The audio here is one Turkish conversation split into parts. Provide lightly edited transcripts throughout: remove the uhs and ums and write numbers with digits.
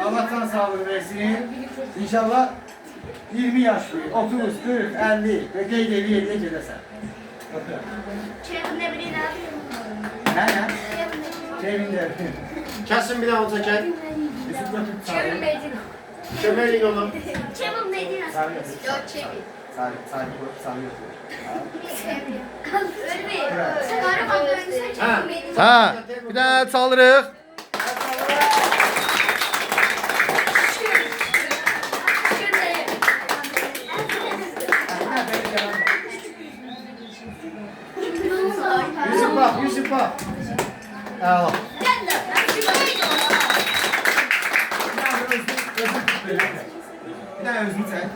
Allah sana sağlık versin. İnşallah 20 yaşlı, 30, 40, 50 ve qeyd eləyə gedəsən. Çevimde biri ne yapıyor? Hə? Çevində. Kesin bir daha onu çeker. Çevim neydi? Kömeğin onu. Çevim neydi? Yok çevim. Ölmeyin. Kahraman döndüyse çevim neydi? Ha, bir dənə çalırıq. Yusuf bak, Yusuf bak. Əla. Bir dənə özünü çək.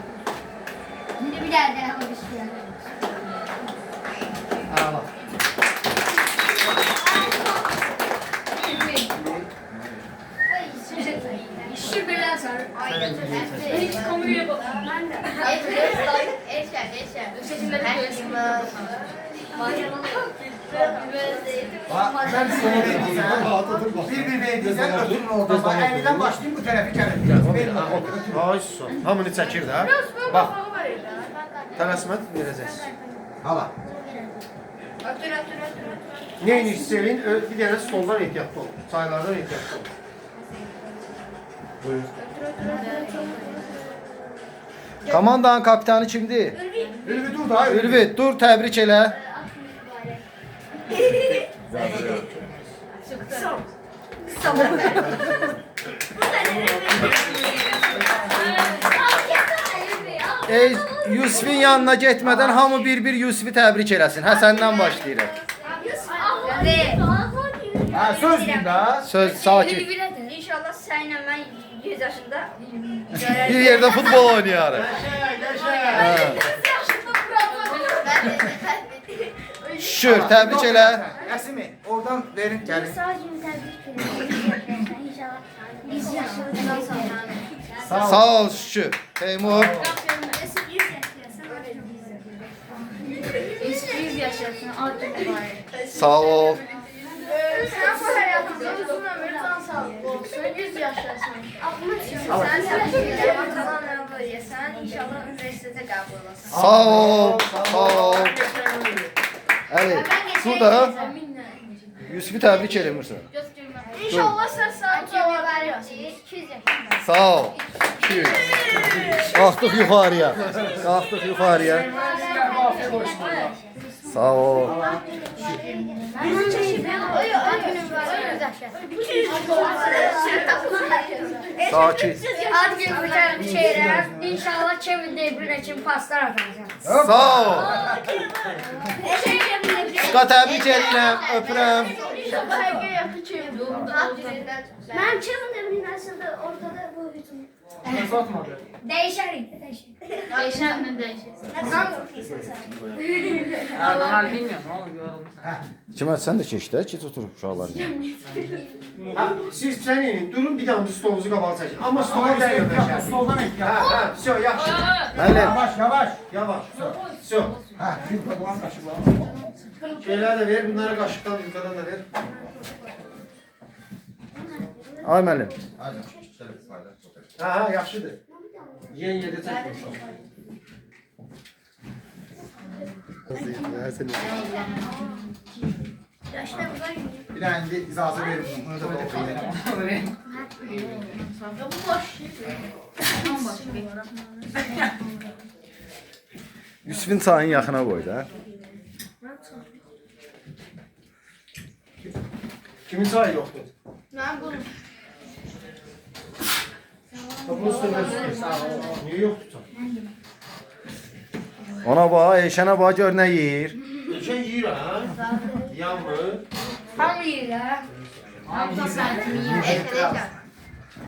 Bir daha daha alışıyor. Əla. Şu birden sonra. Hiç kameraya bak. Ben sana bir verdiğinizden ötürün oradan. Bak, elinden başlayayım bu tərəfi gəlin. Ay sus. Hamını çekir de. Bak. Tələsmət verəcəksin. Hala. Neyini sevin? Bir dənə stoldan ehtiyatlı ol. Çaylardan ehtiyatlı ol. Buyur. Komandanın kapitanı kimdir? Ülvi dur da. Ülvi, dur təbrik elə. Ey Yusuf'un yanına getmədən hamı bir Yusufu təbrik eləsin. Həsəndən başlayırıq. Ha, söz gün da. Söz sakit. İnşallah seninle ben 100 yaşında Bir yerdə futbol oynayarıq. Şükür, təbrik elə. Əsimi, oradan verin gəlin. Sadece İnşallah biz yaşımızdan sonra. Sağ ol şükür. Teymur. 100 yaşasın. Sağ ol. Sen bu hayatında uzun ömür can sağlık olsun. 100 yaşasın. Sen kazanları böyle. Sen inşallah üniversitede kabul olasın. Sağ ol. Sağ ol. Əli, dur da. Yusufu təbrik eləmirsən. İnşallah sen sağ ol. 200 yaşında. Sağ ol. Şükür. Qalxdıq yuxarıya. Qalxdıq yuxarıya. Sağ ol. Sakit. Ad günü bir şeyler. İnşallah Kevin De Bruyne için paslar atacağım. Sağ ol. Şuka təbrik edirəm, öpürəm. Ben Kevin De Bruyne aslında ortada bu hücum. Satmadı. Değişer. Değişen mi değişir? Kimə sən də keç də, keç otur uşaqların yanına. Ha, siz sen inin. Durun bir daha bu stolunuzu kapalı çekin. Ama stola Ama değiyor şey, beşer. soldan ehtiyat. Ha, все, yaxşı. Müəllim, Yavaş, yavaş. Yavaş. Все. Ha, bir babam kaşıklar. Şeyler de ver, bunlara kaşıktan, yukarıdan da ver. ay müəllim. Ha, yaxşıdır. Yiyen yerde çekmiş. Bir tane de icazə verin. Bunu da okuyalım. Yusufun çayını yaxına qoy da. Kimin sahi yoktu? Ben bunu. Kapının üstünde Niye yoktu sen? Ona bax, Eşənə bax gör nə yeyir. Geçen yiyir ha. Yan mı? Hamı yiyir ha. Hamza saatini yiyecek. Evet,